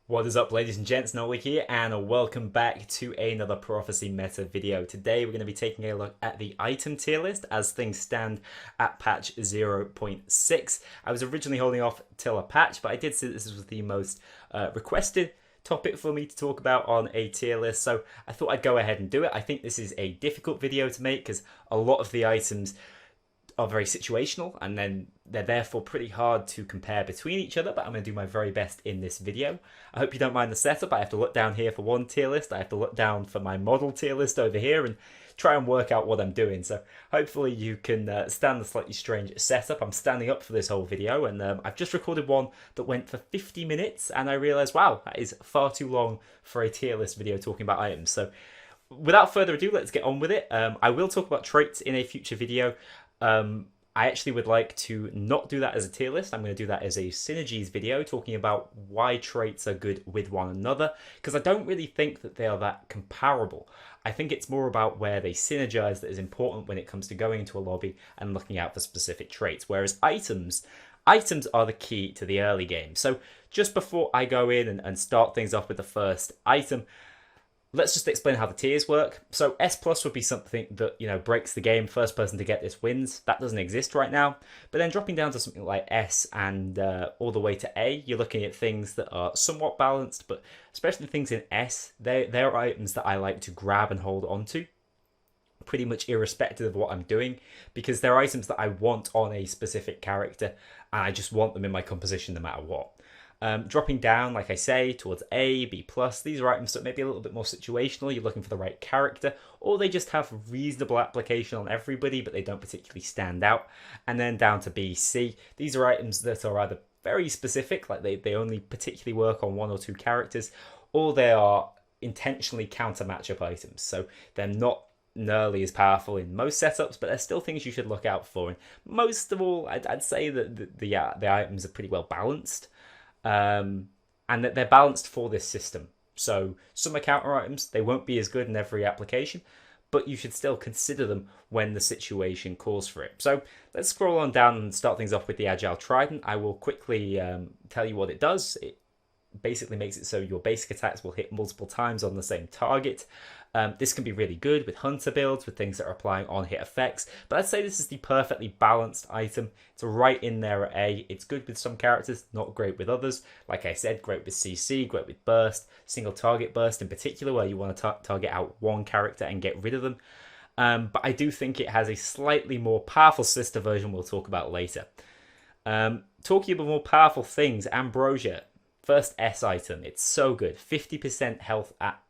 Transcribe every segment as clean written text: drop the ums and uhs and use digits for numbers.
What is up, ladies and gents? Noah here, and welcome back to another Prophecy Meta video. Today we're going to be taking a look at the item tier list as things stand at patch 0.6. I was originally holding off till a patch, but I did see that this was the most requested topic for me to talk about on a tier list, so I thought I'd go ahead and do it. I think this is a difficult video to make because a lot of the items are very situational and then they're therefore pretty hard to compare between each other, but I'm going to do my very best in this video. I hope you don't mind the setup. I have to look down here for one tier list, I have to look down for my model tier list over here and try and work out what I'm doing, so hopefully you can stand the slightly strange setup. I'm standing up for this whole video and I've just recorded one that went for 50 minutes and I realised, wow, that is far too long for a tier list video talking about items. So without further ado, let's get on with it. I will talk about traits in a future video. I actually would like to not do that as a tier list. I'm going to do that as a synergies video talking about why traits are good with one another, because I don't really think that they are that comparable. I think it's more about where they synergize that is important when it comes to going into a lobby and looking out for specific traits, whereas items are the key to the early game. So just before I go in and start things off with the first item, let's just explain how the tiers work. So S plus would be something that, you know, breaks the game. First person to get this wins. That doesn't exist right now. But then dropping down to something like S and all the way to A, you're looking at things that are somewhat balanced, but especially things in S, they're items that I like to grab and hold onto, pretty much irrespective of what I'm doing, because they're items that I want on a specific character, and I just want them in my composition no matter what. Dropping down, like I say, towards A, B+, these are items that may be a little bit more situational. You're looking for the right character, or they just have reasonable application on everybody, but they don't particularly stand out. And then down to B, C, these are items that are either very specific, like they only particularly work on one or two characters, or they are intentionally counter matchup items. So they're not nearly as powerful in most setups, but they're still things you should look out for. And most of all, I'd say that the items are pretty well balanced. And that they're balanced for this system. So some are counter items, they won't be as good in every application, but you should still consider them when the situation calls for it. So let's scroll on down and start things off with the Agile Trident. I will quickly tell you what it does. It basically makes it so your basic attacks will hit multiple times on the same target. This can be really good with hunter builds, with things that are applying on-hit effects, but I'd say this is the perfectly balanced item. It's right in there at A. It's good with some characters, not great with others. Like I said, great with CC, great with burst, single target burst in particular, where you want to target out one character and get rid of them. But I do think it has a slightly more powerful sister version we'll talk about later. Talking about more powerful things, Ambrosia. First S item, it's so good. 50% health at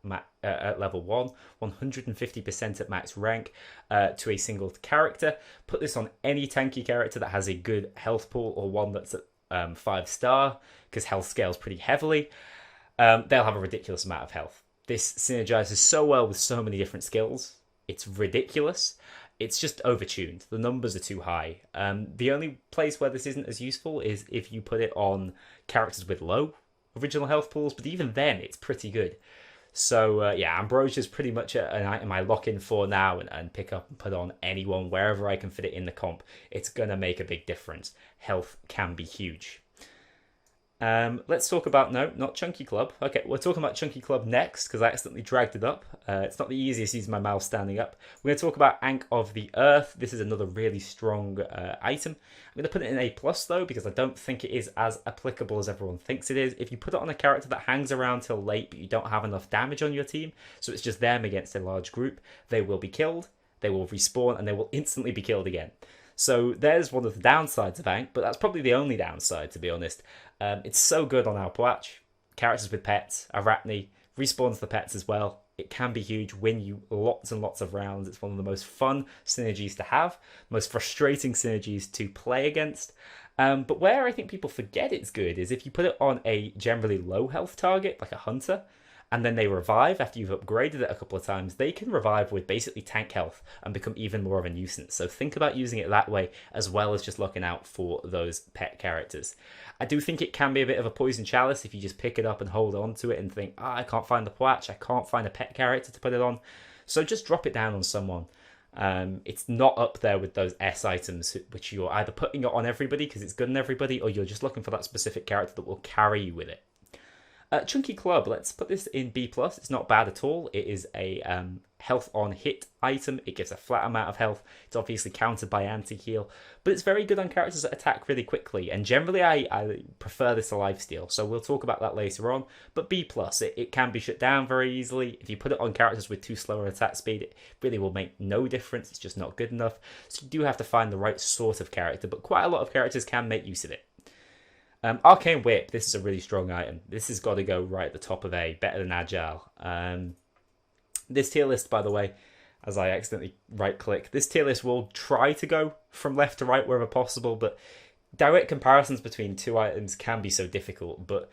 level 1, 150% at max rank to a single character. Put this on any tanky character that has a good health pool or one that's at 5-star, because health scales pretty heavily. They'll have a ridiculous amount of health. This synergizes so well with so many different skills. It's ridiculous. It's just overtuned. The numbers are too high. The only place where this isn't as useful is if you put it on characters with low original health pools, but even then it's pretty good. So yeah, Ambrosia is pretty much an item I lock in for now and pick up and put on anyone wherever I can fit it in the comp. It's gonna make a big difference. Health can be huge. Let's talk about, no, not Chunky Club. Okay, we're talking about Chunky Club next because I accidentally dragged it up. It's not the easiest using my mouse standing up. We're going to talk about Ankh of the Earth. This is another really strong item. I'm going to put it in A+ though, because I don't think it is as applicable as everyone thinks it is. If you put it on a character that hangs around till late but you don't have enough damage on your team, so it's just them against a large group, they will be killed, they will respawn, and they will instantly be killed again. So there's one of the downsides of Ankh, but that's probably the only downside, to be honest. It's so good on our Watch. Characters with pets, Arachne, respawns the pets as well. It can be huge, win you lots and lots of rounds. It's one of the most fun synergies to have, most frustrating synergies to play against. But where I think people forget it's good is if you put it on a generally low health target, like a hunter, and then they revive after you've upgraded it a couple of times, they can revive with basically tank health and become even more of a nuisance. So think about using it that way, as well as just looking out for those pet characters. I do think it can be a bit of a poison chalice if you just pick it up and hold on to it and think, I can't find the Watch, I can't find a pet character to put it on. So just drop it down on someone. It's not up there with those S items, which you're either putting it on everybody because it's good on everybody, or you're just looking for that specific character that will carry you with it. Chunky Club, let's put this in B+. It's not bad at all. It is a health on hit item. It gives a flat amount of health. It's obviously countered by anti-heal, but it's very good on characters that attack really quickly. And generally, I prefer this to lifesteal, so we'll talk about that later on. But B+, it can be shut down very easily. If you put it on characters with too slow an attack speed, it really will make no difference. It's just not good enough. So you do have to find the right sort of character, but quite a lot of characters can make use of it. Arcane Whip, this is a really strong item. This has got to go right at the top of A, better than Agile. This tier list, by the way, as I accidentally right-click, this tier list will try to go from left to right wherever possible, but direct comparisons between two items can be so difficult, but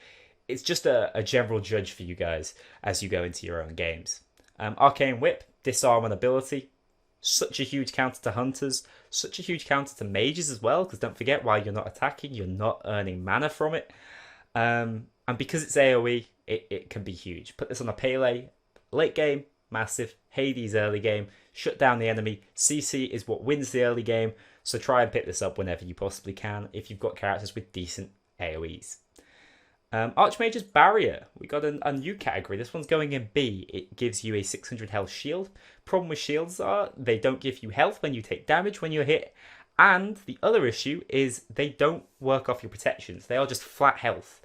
it's just a general judge for you guys as you go into your own games. Arcane Whip, disarm an ability. Such a huge counter to hunters, such a huge counter to mages as well, because don't forget, while you're not attacking, you're not earning mana from it. And because it's AoE, it can be huge. Put this on a Pele, late game, massive, Hades early game, shut down the enemy. CC is what wins the early game, so try and pick this up whenever you possibly can if you've got characters with decent AoEs. Archmage's Barrier. We got a new category. This one's going in B. It gives you a 600 health shield. Problem with shields are they don't give you health when you take damage when you're hit. And the other issue is they don't work off your protections. They are just flat health.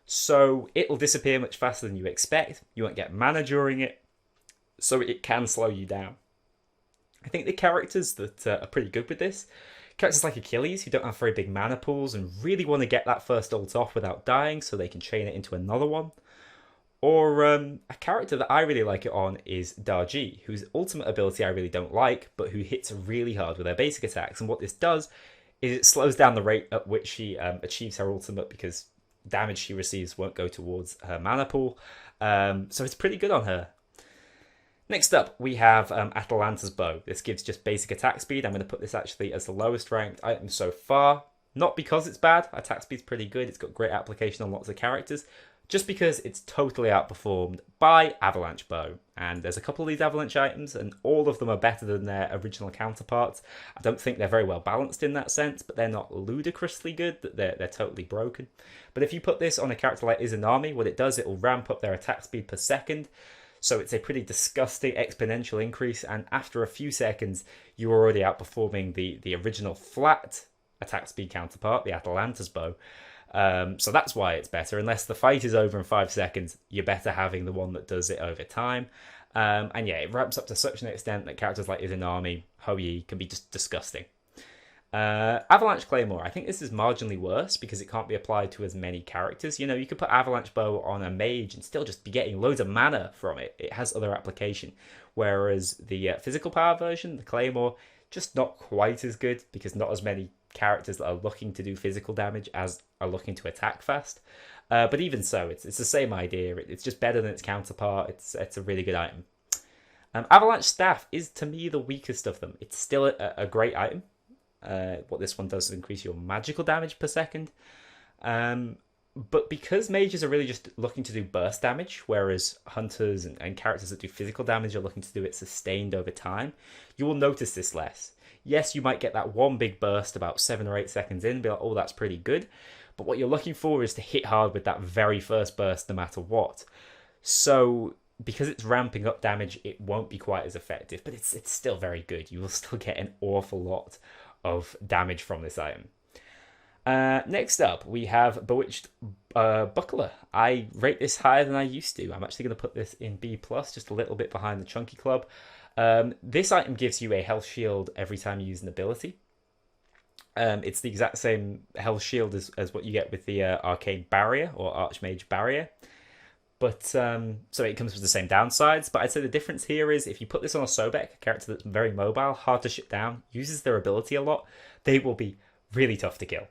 So it'll disappear much faster than you expect. You won't get mana during it. So it can slow you down. I think the characters that are pretty good with this, characters like Achilles, who don't have very big mana pools and really want to get that first ult off without dying so they can chain it into another one. Or a character that I really like it on is Darji, whose ultimate ability I really don't like, but who hits really hard with her basic attacks. And what this does is it slows down the rate at which she achieves her ultimate, because damage she receives won't go towards her mana pool. So it's pretty good on her. Next up, we have Atalanta's Bow. This gives just basic attack speed. I'm going to put this actually as the lowest ranked item so far. Not because it's bad. Attack speed's pretty good. It's got great application on lots of characters. Just because it's totally outperformed by Avalanche Bow. And there's a couple of these Avalanche items, and all of them are better than their original counterparts. I don't think they're very well balanced in that sense, but they're not ludicrously good, that they're totally broken. But if you put this on a character like Izanami, what it does, it will ramp up their attack speed per second. So it's a pretty disgusting exponential increase, and after a few seconds, you're already outperforming the original flat attack speed counterpart, the Atalanta's Bow. So that's why it's better. Unless the fight is over in 5 seconds, you're better having the one that does it over time. And yeah, it ramps up to such an extent that characters like Izanami, Hoyi can be just disgusting. Avalanche Claymore. I think this is marginally worse because it can't be applied to as many characters. You know, you could put Avalanche Bow on a mage and still just be getting loads of mana from it. It has other application. Whereas the physical power version, the Claymore, just not quite as good because not as many characters that are looking to do physical damage as are looking to attack fast. But even so, it's the same idea. It's just better than its counterpart. It's a really good item. Avalanche Staff is, to me, the weakest of them. It's still a great item. What this one does is increase your magical damage per second. But because mages are really just looking to do burst damage, whereas hunters and characters that do physical damage are looking to do it sustained over time, you will notice this less. Yes, you might get that one big burst about 7 or 8 seconds in and be like, oh, that's pretty good. But what you're looking for is to hit hard with that very first burst no matter what. So because it's ramping up damage, it won't be quite as effective, but it's still very good. You will still get an awful lot of damage from this item. Next up, we have Bewitched Buckler. I rate this higher than I used to. I'm actually going to put this in B+, just a little bit behind the Chunky Club. This item gives you a health shield every time you use an ability. It's the exact same health shield as what you get with the Arcane Barrier or Archmage Barrier. But so it comes with the same downsides, but I'd say the difference here is if you put this on a Sobek, a character that's very mobile, hard to shut down, uses their ability a lot, they will be really tough to kill.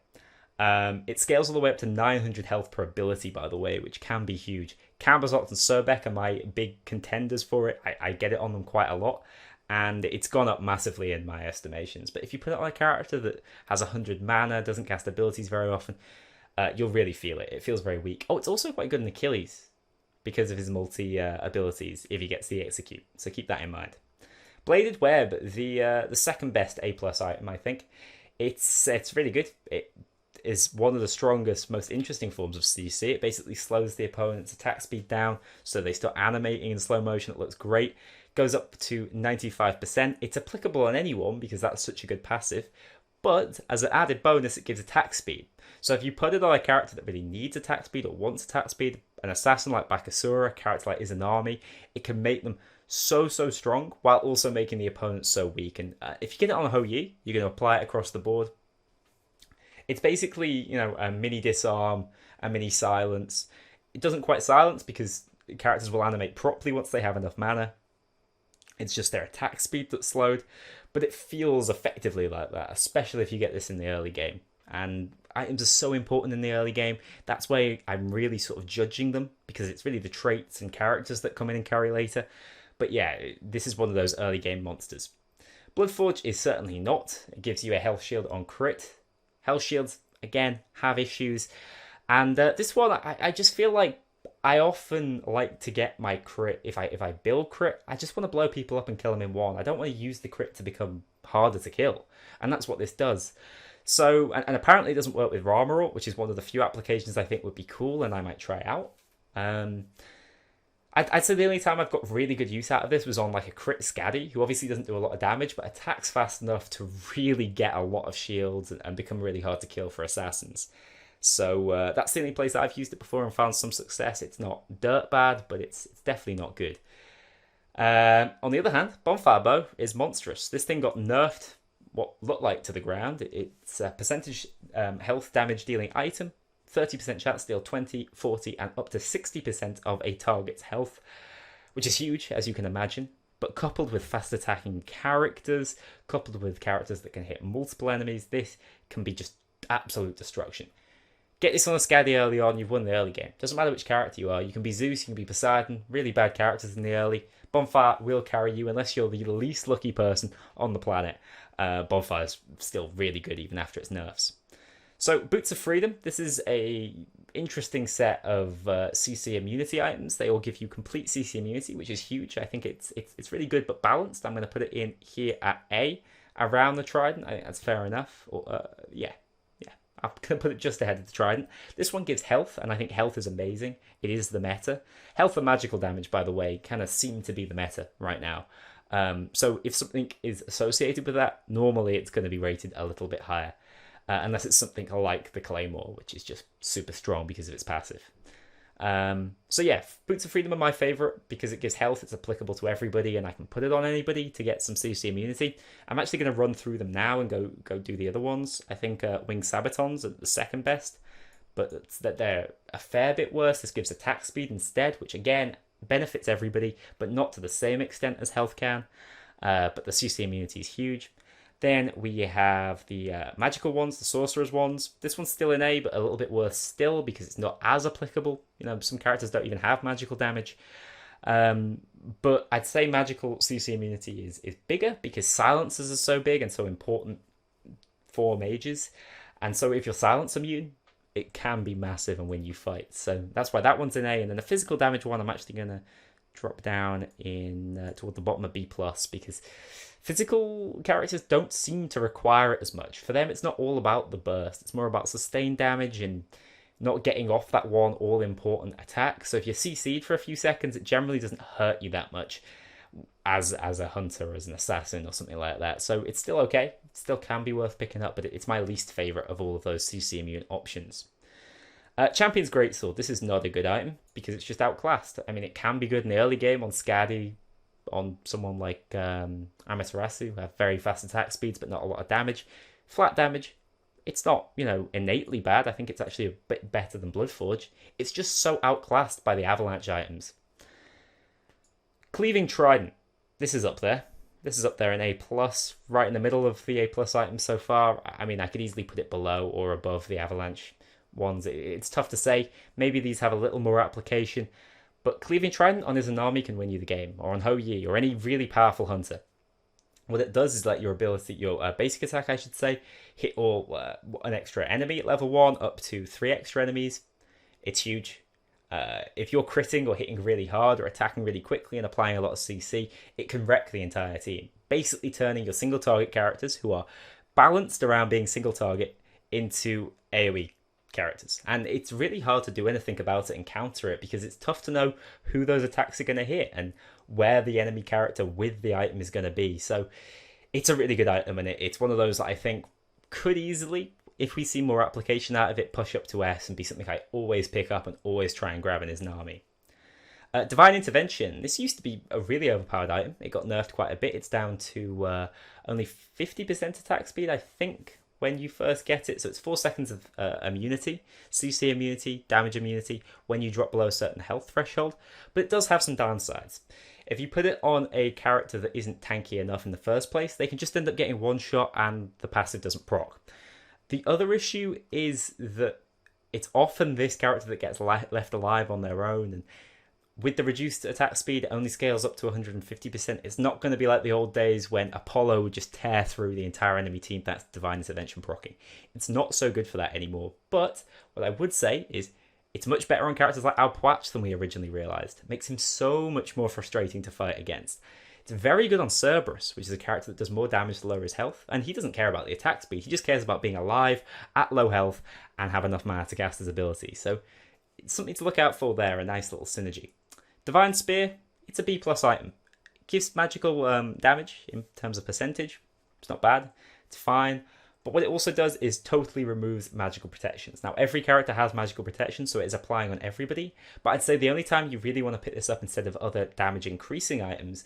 It scales all the way up to 900 health per ability, by the way, which can be huge. Cambersot and Sobek are my big contenders for it. I get it on them quite a lot, and it's gone up massively in my estimations. But if you put it on a character that has 100 mana, doesn't cast abilities very often, you'll really feel it. It feels very weak. Oh, it's also quite good in Achilles, because of his multi-abilities if he gets the execute. So keep that in mind. Bladed Webb, the second best A+ item, I think. It's really good. is one of the strongest, most interesting forms of CC. It basically slows the opponent's attack speed down, so they start animating in slow motion. It looks great. Goes up to 95%. It's applicable on anyone because that's such a good passive. But as an added bonus, it gives attack speed. So if you put it on a character that really needs attack speed or wants attack speed, an assassin like Bakasura, a character like Izanami, it can make them so strong while also making the opponent so weak. And if you get it on a Hou Yi, you're going to apply it across the board. It's basically, you know, a mini disarm, a mini silence. It doesn't quite silence because characters will animate properly once they have enough mana. It's just their attack speed that's slowed, but it feels effectively like that, especially if you get this in the early game. And items are so important in the early game. That's why I'm really sort of judging them, because it's really the traits and characters that come in and carry later. But yeah, this is one of those early game monsters. Bloodforge is certainly not. It gives you a health shield on crit. Health shields, again, have issues. And this one, I just feel like I often like to get my crit. If I build crit, I just want to blow people up and kill them in one. I don't want to use the crit to become harder to kill. And that's what this does. So, and apparently it doesn't work with Rampart, which is one of the few applications I think would be cool and I might try out. I'd say the only time I've got really good use out of this was on like a crit Scaddy, who obviously doesn't do a lot of damage, but attacks fast enough to really get a lot of shields and become really hard to kill for assassins. So that's the only place that I've used it before and found some success. It's not dirt bad, but it's definitely not good. On the other hand, Bonfire Bow is monstrous. This thing got nerfed what looked like to the ground. It's a percentage health damage dealing item. 30% chance to deal 20, 40, and up to 60% of a target's health, which is huge, as you can imagine. But coupled with fast attacking characters, coupled with characters that can hit multiple enemies, this can be just absolute destruction. Get this on a Scaddy early on, you've won the early game. Doesn't matter which character you are. You can be Zeus, you can be Poseidon, really bad characters in the early. Bonfire will carry you unless you're the least lucky person on the planet. Bonfire's still really good even after its nerfs. So, Boots of Freedom, this is a interesting set of CC immunity items. They all give you complete CC immunity, which is huge. I think it's really good but balanced. I'm going to put it in here at A, around the Trident. I think that's fair enough. Or, yeah. I'm going to put it just ahead of the Trident. This one gives health, and I think health is amazing. It is the meta. Health and magical damage, by the way, kind of seem to be the meta right now. So if something is associated with that, normally it's going to be rated a little bit higher. Unless it's something like the Claymore, which is just super strong because of its passive. So yeah, Boots of Freedom are my favourite because it gives health, it's applicable to everybody, and I can put it on anybody to get some CC immunity. I'm actually going to run through them now and go do the other ones. I think Winged Sabatons are the second best, but that they're a fair bit worse. This gives attack speed instead, which again benefits everybody, but not to the same extent as health can. But the CC immunity is huge. Then we have the magical ones, the sorcerer's ones. This one's still in A, but a little bit worse still because it's not as applicable. You know, some characters don't even have magical damage. But I'd say magical CC immunity is bigger because silencers are so big and so important for mages. And so if you're silence immune, it can be massive and win you fights. So that's why that one's in A. And then the physical damage one, I'm actually going to drop down in toward the bottom of B+, because physical characters don't seem to require it as much. For them, it's not all about the burst. It's more about sustained damage and not getting off that one all-important attack. So if you're CC'd for a few seconds, it generally doesn't hurt you that much as a hunter or as an assassin or something like that. So it's still okay. It still can be worth picking up, but it's my least favourite of all of those CC immune options. Champion's Greatsword. This is not a good item because it's just outclassed. I mean, it can be good in the early game on Scaddy, on someone like Amaterasu, who have very fast attack speeds but not a lot of damage. Flat damage, it's not, you know, innately bad. I think it's actually a bit better than Bloodforge. It's just so outclassed by the Avalanche items. Cleaving Trident. This is up there. This is up there in A+, right in the middle of the A+ items so far. I mean, I could easily put it below or above the Avalanche ones. It's tough to say. Maybe these have a little more application. But Cleaving Trident on Izanami can win you the game, or on Hou Yi, or any really powerful hunter. What it does is let your ability, your basic attack, I should say, hit all an extra enemy at level 1, up to 3 extra enemies. It's huge. If you're critting or hitting really hard or attacking really quickly and applying a lot of CC, it can wreck the entire team. Basically turning your single target characters, who are balanced around being single target, into AoE characters. And it's really hard to do anything about it and counter it because it's tough to know who those attacks are going to hit and where the enemy character with the item is going to be. So it's a really good item, and it's one of those that I think could easily, if we see more application out of it, push up to S and be something I always pick up and always try and grab in his army. Divine Intervention. This used to be a really overpowered item. It got nerfed quite a bit. It's down to only 50% attack speed, I think, when you first get it. So it's 4 seconds of immunity, CC immunity, damage immunity, when you drop below a certain health threshold. But it does have some downsides. If you put it on a character that isn't tanky enough in the first place, they can just end up getting one shot and the passive doesn't proc. The other issue is that it's often this character that gets left alive on their own, and with the reduced attack speed, it only scales up to 150%. It's not going to be like the old days when Apollo would just tear through the entire enemy team. That's Divine Intervention proccing. It's not so good for that anymore. But what I would say is it's much better on characters like Alpwatch than we originally realised. It makes him so much more frustrating to fight against. It's very good on Cerberus, which is a character that does more damage to lower his health, and he doesn't care about the attack speed. He just cares about being alive, at low health, and have enough mana to cast his ability. So it's something to look out for there, a nice little synergy. Divine Spear, it's a B+ item. It gives magical damage in terms of percentage. It's not bad. It's fine. But what it also does is totally removes magical protections. Now, every character has magical protection, so it is applying on everybody. But I'd say the only time you really want to pick this up instead of other damage increasing items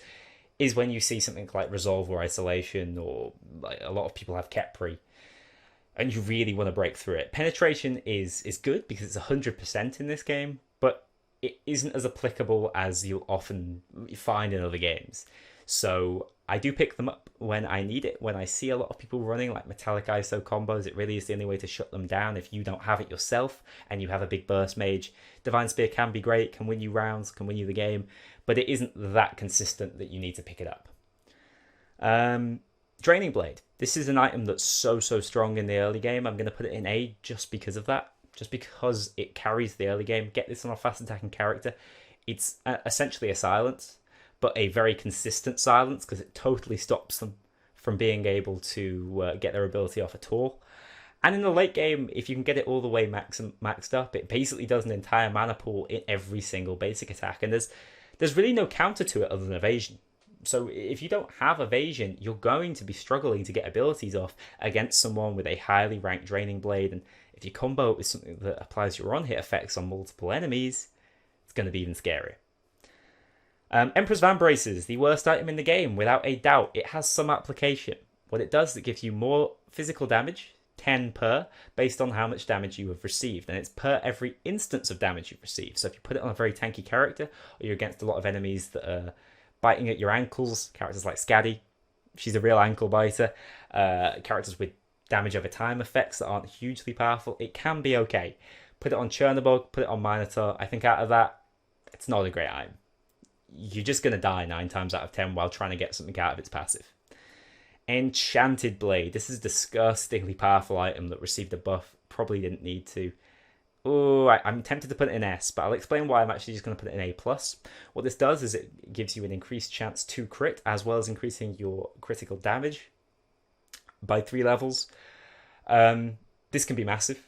is when you see something like Resolve or Isolation, or like a lot of people have Kepri, and you really want to break through it. Penetration is good because it's 100% in this game, but it isn't as applicable as you'll often find in other games. So I do pick them up when I need it. When I see a lot of people running like Metallic ISO combos, it really is the only way to shut them down if you don't have it yourself and you have a big burst mage. Divine Spear can be great, can win you rounds, can win you the game, but it isn't that consistent that you need to pick it up. Draining Blade. This is an item that's so strong in the early game. I'm going to put it in A just because of that. Just because it carries the early game. Get this on a fast attacking character. It's essentially a silence, but a very consistent silence because it totally stops them from being able to get their ability off at all. And in the late game, if you can get it all the way maxed up, it basically does an entire mana pool in every single basic attack. And there's really no counter to it other than evasion. So if you don't have evasion, you're going to be struggling to get abilities off against someone with a highly ranked Draining Blade. And if you combo it with something that applies your on-hit effects on multiple enemies, it's going to be even scarier. Empress Vambrace is the worst item in the game, without a doubt. It has some application. What it does is it gives you more physical damage, 10 per, based on how much damage you have received. And it's per every instance of damage you've received. So if you put it on a very tanky character, or you're against a lot of enemies that are biting at your ankles, characters like Skadi, she's a real ankle biter, characters with damage over time effects that aren't hugely powerful, it can be okay. Put it on Chernobog, put it on Minotaur. I think out of that, it's not a great item. You're just going to die 9 times out of 10 while trying to get something out of its passive. Enchanted Blade. This is a disgustingly powerful item that received a buff. Probably didn't need to. Oh, I'm tempted to put it in S, but I'll explain why I'm actually just going to put it in A+. What this does is it gives you an increased chance to crit, as well as increasing your critical damage by 3 levels. This can be massive,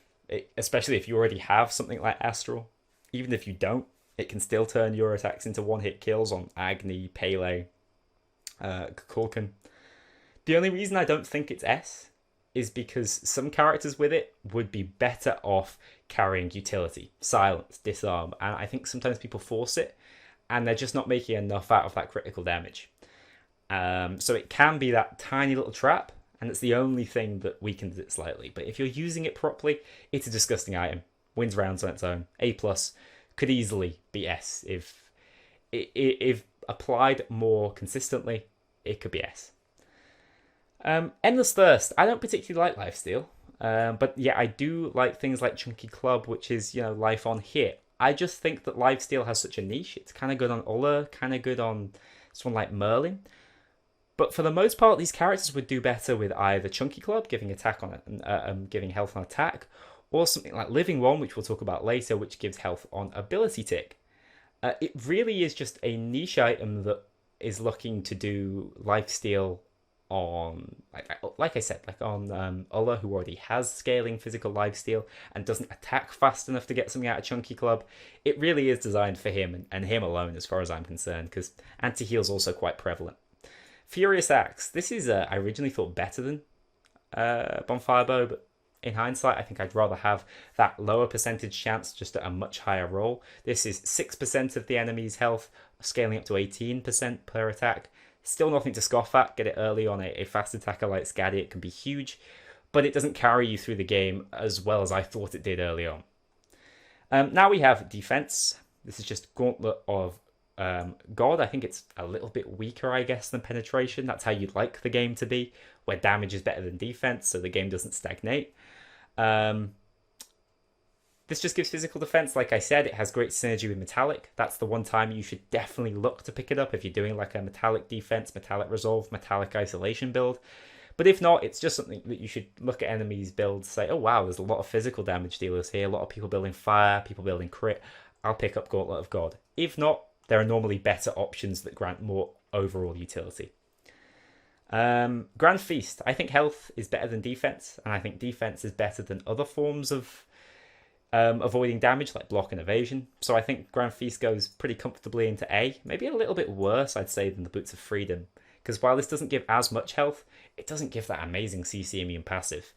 especially if you already have something like Astral. Even if you don't, it can still turn your attacks into one-hit kills on Agni, Pele, Kukulkan. The only reason I don't think it's S is because some characters with it would be better off carrying utility, silence, disarm, and I think sometimes people force it and they're just not making enough out of that critical damage. So it can be that tiny little trap, and it's the only thing that weakens it slightly. But if you're using it properly, it's a disgusting item. Wins rounds on its own. A+, could easily be S. If applied more consistently, it could be S. Endless Thirst. I don't particularly like lifesteal, but yeah, I do like things like Chunky Club, which is, life on hit. I just think that lifesteal has such a niche. It's kind of good on Ulla, kind of good on someone like Merlin. But for the most part, these characters would do better with either Chunky Club, giving attack on it, giving health on attack, or something like Living One, which we'll talk about later, which gives health on ability tick. It really is just a niche item that is looking to do lifesteal on, like I said, like on Ulla, who already has scaling physical lifesteal and doesn't attack fast enough to get something out of Chunky Club. It really is designed for him and him alone, as far as I'm concerned, because anti-heal is also quite prevalent. Furious Axe. This is, I originally thought better than Bonfire Bow, but in hindsight, I think I'd rather have that lower percentage chance just at a much higher roll. This is 6% of the enemy's health, scaling up to 18% per attack. Still nothing to scoff at. Get it early on a fast attacker like Scaddy, it can be huge, but it doesn't carry you through the game as well as I thought it did early on. Now we have defense. This is just Gauntlet of God. I think it's a little bit weaker, I guess, than penetration. That's how you'd like the game to be, where damage is better than defense, so the game doesn't stagnate. This just gives physical defense. Like I said, it has great synergy with metallic. That's the one time you should definitely look to pick it up if you're doing like a metallic defense, metallic resolve, metallic isolation build. But if not, it's just something that you should look at enemies' builds, say, oh wow, there's a lot of physical damage dealers here, a lot of people building fire, people building crit. I'll pick up Gauntlet of God. If not, there are normally better options that grant more overall utility. Grand Feast. I think health is better than defense, and I think defense is better than other forms of avoiding damage like block and evasion. So I think Grand Feast goes pretty comfortably into A. Maybe a little bit worse, I'd say, than the Boots of Freedom, because while this doesn't give as much health, it doesn't give that amazing CC immune passive.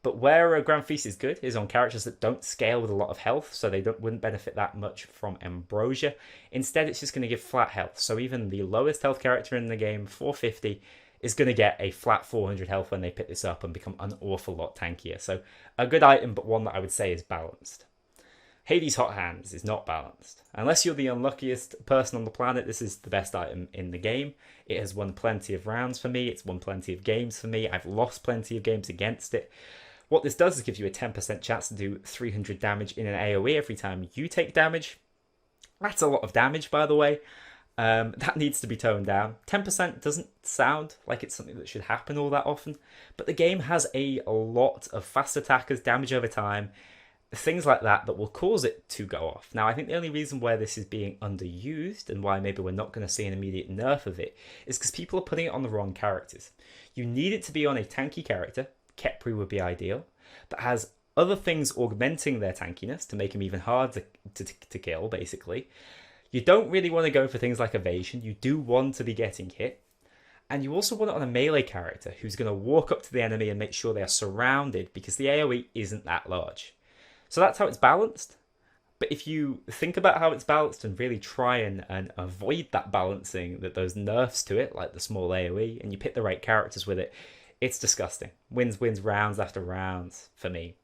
But where a Grand Feast is good is on characters that don't scale with a lot of health, so they wouldn't benefit that much from Ambrosia. Instead, it's just going to give flat health. So even the lowest health character in the game, 450, is going to get a flat 400 health when they pick this up and become an awful lot tankier. So a good item, but one that I would say is balanced. Hades' Hot Hands is not balanced. Unless you're the unluckiest person on the planet, this is the best item in the game. It has won plenty of rounds for me. It's won plenty of games for me. I've lost plenty of games against it. What this does is give you a 10% chance to do 300 damage in an AoE every time you take damage. That's a lot of damage, by the way. That needs to be toned down. 10% doesn't sound like it's something that should happen all that often, but the game has a lot of fast attackers, damage over time, things like that will cause it to go off. Now, I think the only reason why this is being underused and why maybe we're not going to see an immediate nerf of it is because people are putting it on the wrong characters. You need it to be on a tanky character. Kepri would be ideal, that has other things augmenting their tankiness to make him even harder to kill, basically. You don't really want to go for things like evasion. You do want to be getting hit. And you also want it on a melee character who's going to walk up to the enemy and make sure they are surrounded, because the AoE isn't that large. So that's how it's balanced. But if you think about how it's balanced and really try and avoid that balancing, that those nerfs to it, like the small AoE, and you pick the right characters with it, it's disgusting. Wins rounds after rounds for me.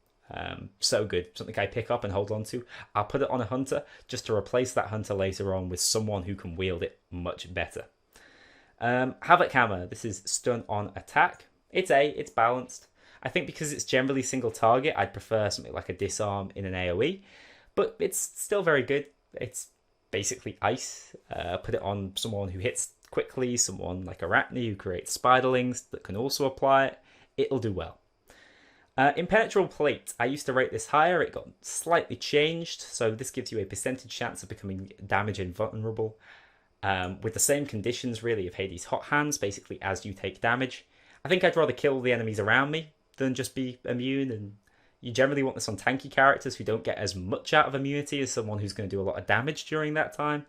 So good. Something I pick up and hold on to. I'll put it on a hunter just to replace that hunter later on with someone who can wield it much better. Havoc Hammer. This is stun on attack. It's balanced. I think because it's generally single target, I'd prefer something like a disarm in an AoE, but it's still very good. It's basically ice. Put it on someone who hits quickly, someone like Arachne who creates spiderlings that can also apply it. It'll do well. Impenetrable Plate. I used to rate this higher. It got slightly changed, so this gives you a percentage chance of becoming damage invulnerable with the same conditions really of Hades' Hot Hands, basically as you take damage. I think I'd rather kill the enemies around me than just be immune, and you generally want this on tanky characters who don't get as much out of immunity as someone who's going to do a lot of damage during that time.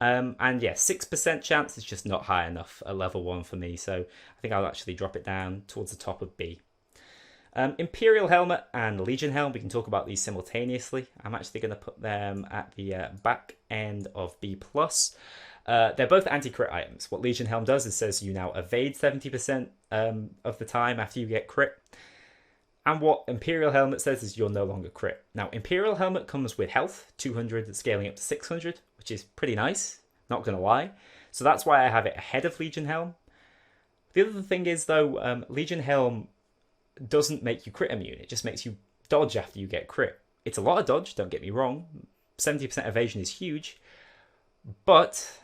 And yeah, 6% chance is just not high enough at level 1 for me, so I think I'll actually drop it down towards the top of B. Imperial Helmet and Legion Helm, we can talk about these simultaneously. I'm actually going to put them at the back end of B+. They're both anti-crit items. What Legion Helm does is says you now evade 70% of the time after you get crit. And what Imperial Helmet says is you're no longer crit. Now, Imperial Helmet comes with health, 200 scaling up to 600, which is pretty nice, not going to lie. So that's why I have it ahead of Legion Helm. The other thing is, though, Legion Helm doesn't make you crit immune. It just makes you dodge after you get crit. It's a lot of dodge, don't get me wrong. 70% evasion is huge, but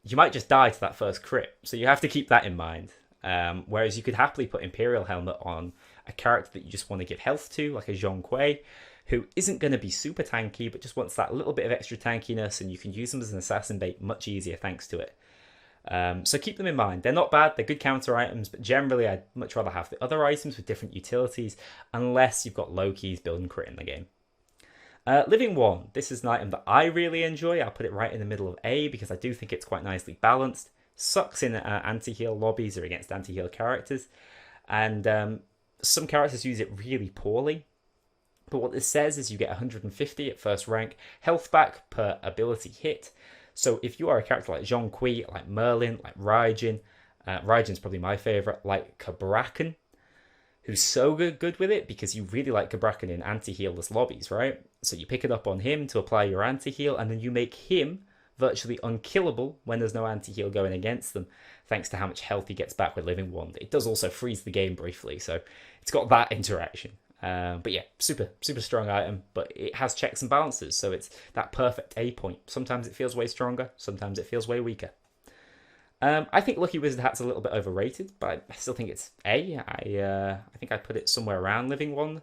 you might just die to that first crit. So you have to keep that in mind. Whereas you could happily put Imperial Helmet on a character that you just want to give health to, like a Zhong Kuei, who isn't going to be super tanky, but just wants that little bit of extra tankiness, and you can use them as an assassin bait much easier thanks to it. So keep them in mind. They're not bad, they're good counter items, but generally I'd much rather have the other items with different utilities, unless you've got low keys build and crit in the game. Living One, this is an item that I really enjoy. I'll put it right in the middle of A because I do think it's quite nicely balanced. Sucks in anti-heal lobbies or against anti-heal characters, and some characters use it really poorly. But what this says is you get 150 at first rank health back per ability hit. So if you are a character like Zhong Kui, like Merlin, like Raijin, Raijin's probably my favourite, like Cabrakan, who's so good with it because you really like Cabrakan in anti-healless lobbies, right? So you pick it up on him to apply your anti-heal, and then you make him virtually unkillable when there's no anti-heal going against them, thanks to how much health he gets back with Living One. It does also freeze the game briefly, so it's got that interaction. But yeah, super strong item, but it has checks and balances, so it's that perfect A point. Sometimes it feels way stronger, sometimes it feels way weaker. I think Lucky Wizard Hat's a little bit overrated, but I still think it's A. I think I'd put it somewhere around Living One.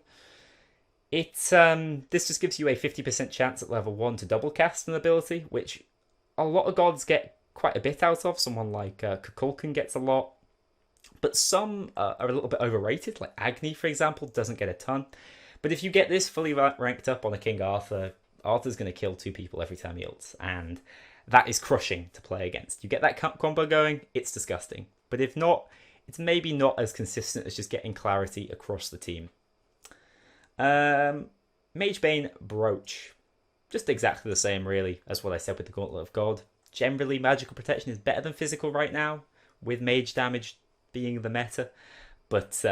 This just gives you a 50% chance at level 1 to double cast an ability, which a lot of gods get quite a bit out of. Someone like Kukulkan gets a lot. But some are a little bit overrated, like Agni, for example, doesn't get a ton. But if you get this fully ranked up on a King Arthur, Arthur's going to kill 2 people every time he ults, and that is crushing to play against. You get that combo going, it's disgusting. But if not, it's maybe not as consistent as just getting clarity across the team. Magebane Brooch. Just exactly the same, really, as what I said with the Gauntlet of God. Generally, magical protection is better than physical right now, with mage damage being the meta, but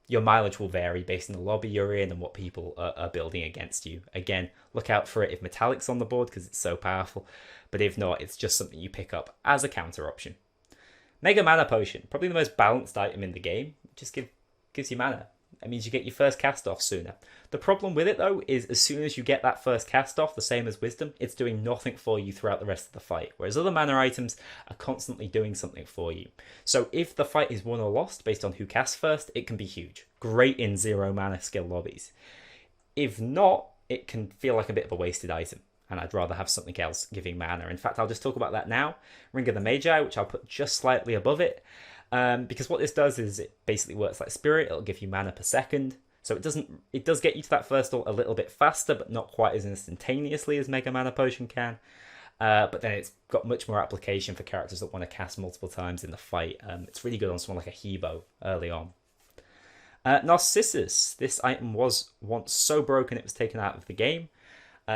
your mileage will vary based on the lobby you're in and what people are building against you. Again, look out for it if Metallic's on the board because it's so powerful, but if not, it's just something you pick up as a counter option. Mega Mana Potion, probably the most balanced item in the game. Just gives you mana. It means you get your first cast off sooner. The problem with it, though, is as soon as you get that first cast off, the same as Wisdom, it's doing nothing for you throughout the rest of the fight, whereas other mana items are constantly doing something for you. So if the fight is won or lost based on who casts first, it can be huge. Great in 0 mana skill lobbies. If not, it can feel like a bit of a wasted item, and I'd rather have something else giving mana. In fact, I'll just talk about that now. Ring of the Magi, which I'll put just slightly above it. Because what this does is it basically works like Spirit. It'll give you mana per second. So it does get you to that first ult a little bit faster, but not quite as instantaneously as Mega Mana Potion can. But then it's got much more application for characters that want to cast multiple times in the fight. It's really good on someone like a Hebo early on. Narcissus. This item was once so broken it was taken out of the game.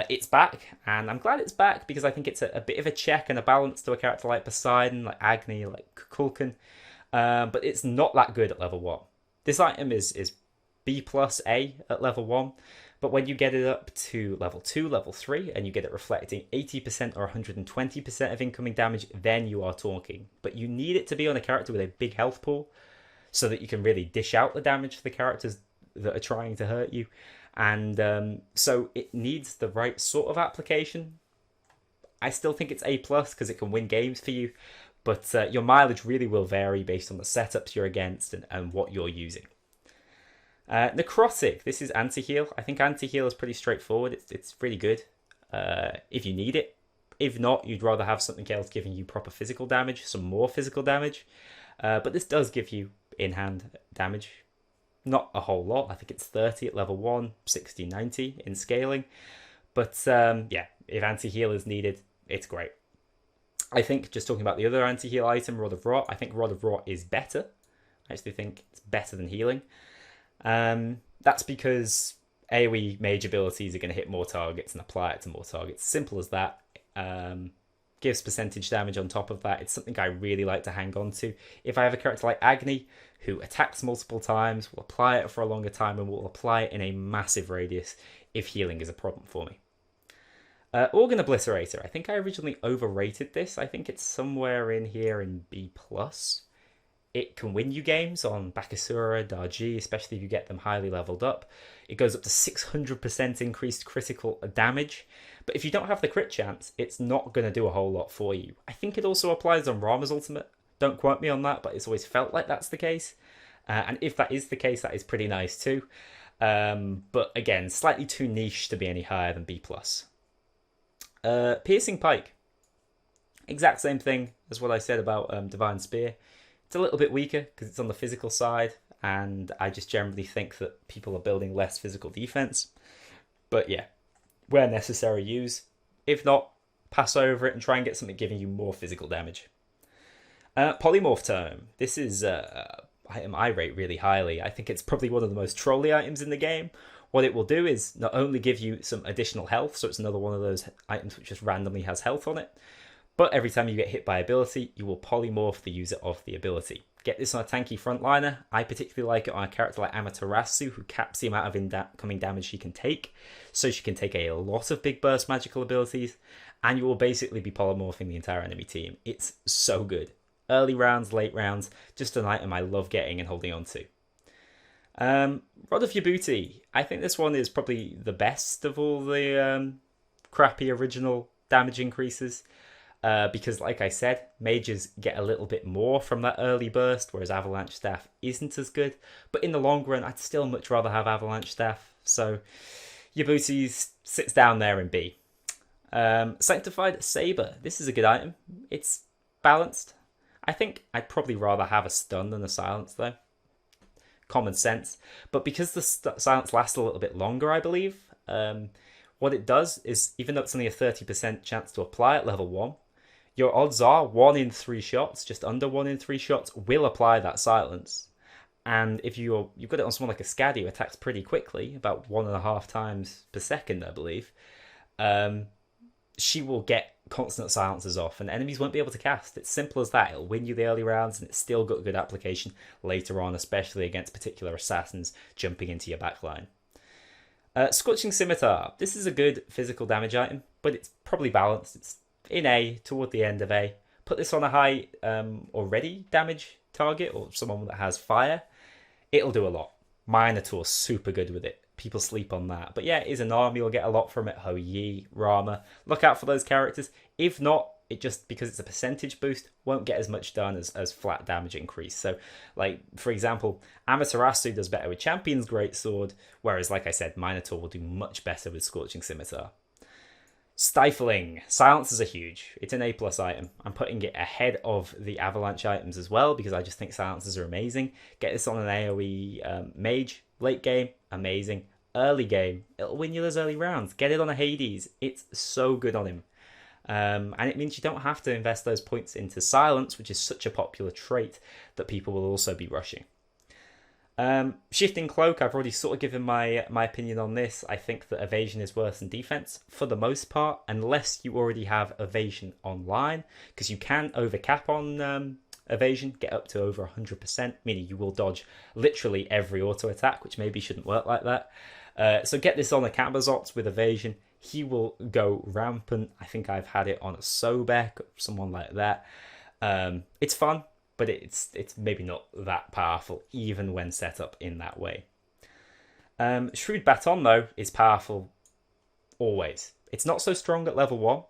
It's back, and I'm glad it's back because I think it's a bit of a check and a balance to a character like Poseidon, like Agni, like Kukulkan. But it's not that good at level 1. This item is B plus A at level 1, but when you get it up to level 2, level 3, and you get it reflecting 80% or 120% of incoming damage, then you are talking. But you need it to be on a character with a big health pool so that you can really dish out the damage to the characters that are trying to hurt you. And so it needs the right sort of application. I still think it's A plus because it can win games for you. But your mileage really will vary based on the setups you're against and what you're using. Necrotic, this is anti-heal. I think anti-heal is pretty straightforward. It's really good if you need it. If not, you'd rather have something else giving you proper physical damage, some more physical damage. But this does give you in-hand damage. Not a whole lot. I think it's 30 at level 1, 60, 90 in scaling. But yeah, if anti-heal is needed, it's great. I think, just talking about the other anti-heal item, Rod of Rot, I think Rod of Rot is better. I actually think it's better than healing. That's because AoE mage abilities are going to hit more targets and apply it to more targets. Simple as that. Gives percentage damage on top of that. It's something I really like to hang on to. If I have a character like Agni, who attacks multiple times, will apply it for a longer time, and will apply it in a massive radius if healing is a problem for me. Organ Obliterator. I think I originally overrated this. I think it's somewhere in here in B+. It can win you games on Bakasura, Darji, especially if you get them highly leveled up. It goes up to 600% increased critical damage. But if you don't have the crit chance, it's not going to do a whole lot for you. I think it also applies on Rama's ultimate. Don't quote me on that, but it's always felt like that's the case. And if that is the case, that is pretty nice too. But again, slightly too niche to be any higher than B+. Piercing Pyke. Exact same thing as what I said about Divine Spear. It's a little bit weaker because it's on the physical side, and I just generally think that people are building less physical defense. But yeah, where necessary, use. If not, pass over it and try and get something giving you more physical damage. Polymorph Tome. This is item I rate really highly. I think it's probably one of the most trolly items in the game. What it will do is not only give you some additional health, so it's another one of those items which just randomly has health on it, but every time you get hit by ability, you will polymorph the user of the ability. Get this on a tanky frontliner. I particularly like it on a character like Amaterasu, who caps the amount of incoming damage she can take, so she can take a lot of big burst magical abilities, and you will basically be polymorphing the entire enemy team. It's so good. Early rounds, late rounds, just an item I love getting and holding on to. Rod of Yabuti. I think this one is probably the best of all the crappy original damage increases. Because, like I said, mages get a little bit more from that early burst, whereas Avalanche Staff isn't as good. But in the long run, I'd still much rather have Avalanche Staff. So, Yabuti sits down there in B. Sanctified Saber. This is a good item. It's balanced. I think I'd probably rather have a stun than a silence, though. Common sense. But because the silence lasts a little bit longer, I believe, what it does is, even though it's only a 30% chance to apply at level 1, your odds are 1 in 3 shots, just under 1 in 3 shots, will apply that silence. And if you've got it on someone like a Scaddy who attacks pretty quickly, about 1.5 times per second, I believe, she will get constant silences off, and enemies won't be able to cast. It's simple as that. It'll win you the early rounds, and it's still got good application later on, especially against particular assassins jumping into your backline. Scorching Scimitar. This is a good physical damage item, but it's probably balanced. It's in A, toward the end of A. Put this on a high already damage target, or someone that has fire. It'll do a lot. Minotaur's super good with it. People sleep on that. But yeah, it is an arm. You'll get a lot from it. Ho Yi, Rama. Look out for those characters. If not, it just, because it's a percentage boost, won't get as much done as flat damage increase. So, like, for example, Amaterasu does better with Champion's Greatsword, whereas, like I said, Minotaur will do much better with Scorching Scimitar. Stifling. Silencers are huge. It's an A+ item. I'm putting it ahead of the Avalanche items as well, because I just think silencers are amazing. Get this on an AoE Mage. Late game, amazing. Early game, it'll win you those early rounds. Get it on a Hades. It's so good on him. And it means you don't have to invest those points into silence, which is such a popular trait that people will also be rushing. Shifting Cloak, I've already sort of given my opinion on this. I think that evasion is worse than defense for the most part, unless you already have evasion online, because you can overcap on evasion, get up to over 100%, meaning you will dodge literally every auto attack, which maybe shouldn't work like that. So get this on a Cabazot with evasion. He will go rampant. I think I've had it on a Sobek, someone like that. It's fun, but it's maybe not that powerful, even when set up in that way. Shrewd Baton, though, is powerful always. It's not so strong at level 1.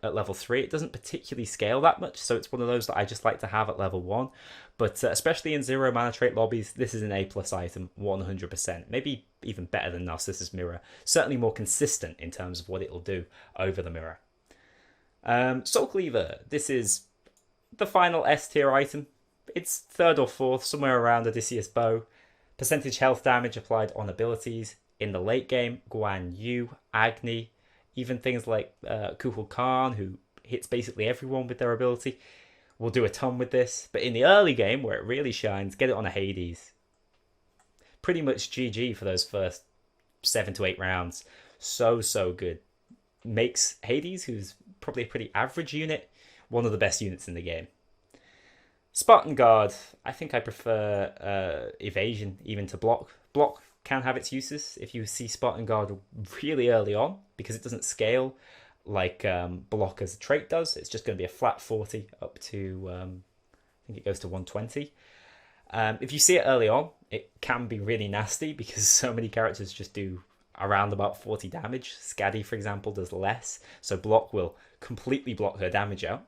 At level 3, it doesn't particularly scale that much, so it's one of those that I just like to have at level 1. But especially in 0 mana trait lobbies, this is an A+ item, 100%. Maybe even better than Narcissus Mirror. Certainly more consistent in terms of what it'll do over the mirror. Soul Cleaver. This is the final S tier item. It's 3rd or 4th, somewhere around Odysseus Bow. Percentage health damage applied on abilities. In the late game, Guan Yu, Agni, even things like Kuhul Khan, who hits basically everyone with their ability, will do a ton with this. But in the early game, where it really shines, get it on a Hades. Pretty much GG for those first 7 to 8 rounds. So good. Makes Hades, who's probably a pretty average unit, one of the best units in the game. Spartan Guard. I think I prefer evasion even to block. Block can have its uses if you see Spartan Guard really early on, because it doesn't scale like block as a trait does. It's just going to be a flat 40 up to, I think it goes to 120. If you see it early on, it can be really nasty because so many characters just do around about 40 damage. Scaddy, for example, does less, so block will completely block her damage out.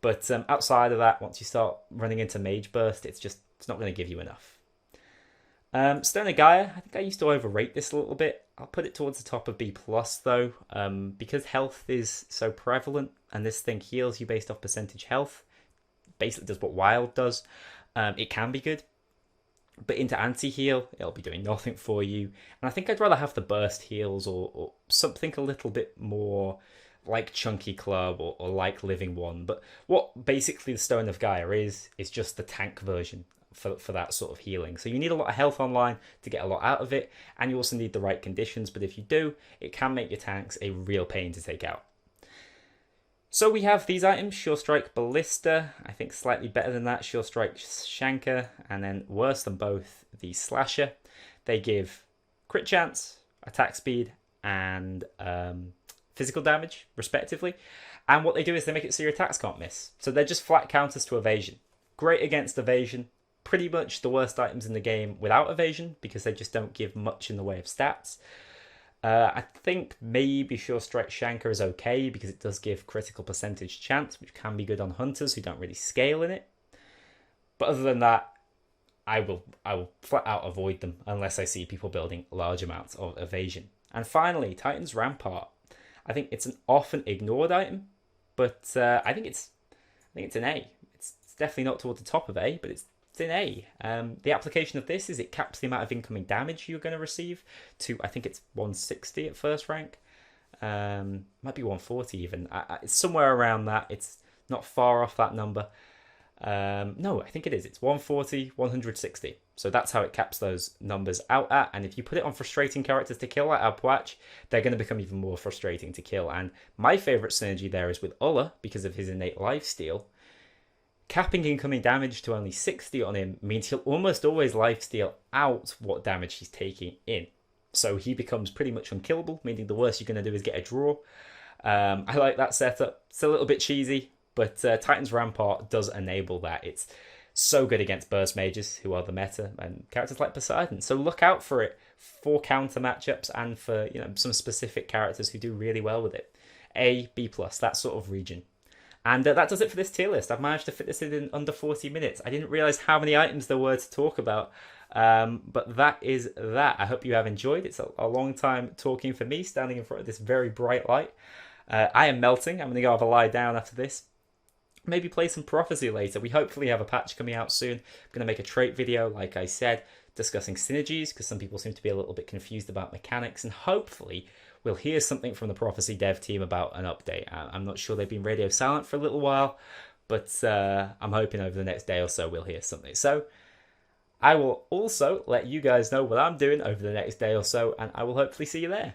But outside of that, once you start running into Mage Burst, it's not going to give you enough. Stone of Gaia, I think I used to overrate this a little bit. I'll put it towards the top of B plus though, because health is so prevalent and this thing heals you based off percentage health. Basically does what Wild does. It can be good, but into anti-heal, it'll be doing nothing for you. And I think I'd rather have the burst heals or something a little bit more like Chunky Club or like Living One. But what basically the Stone of Gaia is just the tank version for that sort of healing. So you need a lot of health online to get a lot out of it, and you also need the right conditions. But if you do, it can make your tanks a real pain to take out. So we have these items, Sure Strike Ballista, I think slightly better than that, Sure Strike Shanker, and then worse than both, the Slasher. They give crit chance, attack speed, and physical damage, respectively. And what they do is they make it so your attacks can't miss. So they're just flat counters to evasion. Great against evasion, pretty much the worst items in the game without evasion, because they just don't give much in the way of stats. I think maybe Sure Strike Shanker is okay because it does give critical percentage chance, which can be good on hunters who don't really scale in it. But other than that, I will flat out avoid them unless I see people building large amounts of evasion. And finally, Titan's Rampart. I think it's an often ignored item, but I think it's an A. It's definitely not toward the top of A, but it's in A. The application of this is it caps the amount of incoming damage you're going to receive to, I think it's 160 at first rank. Might be 140 even. It's somewhere around that. It's not far off that number. No, I think it is. It's 140, 160. So that's how it caps those numbers out at. And if you put it on frustrating characters to kill like Alpwatch, they're going to become even more frustrating to kill. And my favourite synergy there is with Ulla because of his innate lifesteal. Capping incoming damage to only 60 on him means he'll almost always lifesteal out what damage he's taking in. So he becomes pretty much unkillable, meaning the worst you're going to do is get a draw. I like that setup. It's a little bit cheesy, but Titan's Rampart does enable that. It's so good against burst mages, who are the meta, and characters like Poseidon. So look out for it for counter matchups and for some specific characters who do really well with it. A, B+, that sort of region. And that does it for this tier list. I've managed to fit this in under 40 minutes. I didn't realise how many items there were to talk about. But that is that. I hope you have enjoyed. It's a long time talking for me, standing in front of this very bright light. I am melting. I'm going to go have a lie down after this. Maybe play some Prophecy later. We hopefully have a patch coming out soon. I'm going to make a trait video, like I said, discussing synergies, because some people seem to be a little bit confused about mechanics. And hopefully we'll hear something from the Prophecy dev team about an update. I'm not sure, they've been radio silent for a little while, but I'm hoping over the next day or so we'll hear something. So I will also let you guys know what I'm doing over the next day or so, and I will hopefully see you there.